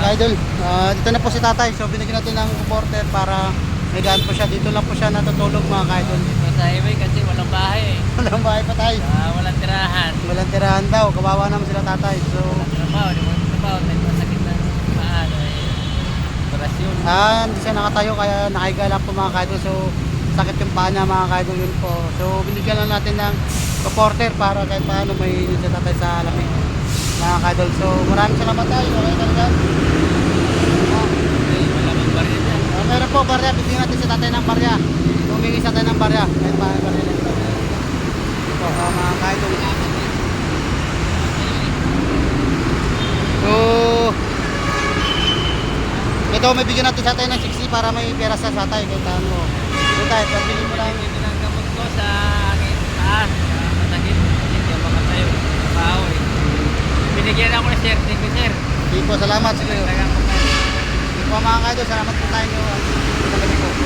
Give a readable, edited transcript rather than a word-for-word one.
ka-idol, dito na po si tatay. So binigyan natin ng supporter para may gaan po siya. Dito lang po siya natutulog mga ka-idol. Dito sa highway kasi walang bahay eh. Walang bahay pa tayo. Walang tirahan. Walang tirahan daw. Kawawa naman sila tatay. So Walang trabaho, di mo trabaho. May masakit na paan. Operasyon. hindi siya nakatayo kaya nakahiga lang po mga ka-idol. So sakit yung paa niya mga ka-idol yun po. So binigyan lang natin ng supporter para kahit paano may yun sa tatay sa lamig mga ka-idol. So maraming salamat tayo. Okay talaga. Wala bang barya dyan. Meron po barya. Bigyan natin sa tatay ng barya. Humingi sa tatay ng barya. Kahit paano barya lang ito. Ito mga ka-idol. So ito may bigyan natin sa tatay ng 60 para may pera sa tatay kahit ano. So tayo, pabili mo lang. Ito ng gamot ko sa aking taas. Masakit. Hindi ako makatayo. Trabaho eh. Binigyan ako ng sir. Thank you sir. Hindi po, salamat. Sige. Talagang kumain. Hindi po mga ka-idol, salamat po tayo. Magaling po.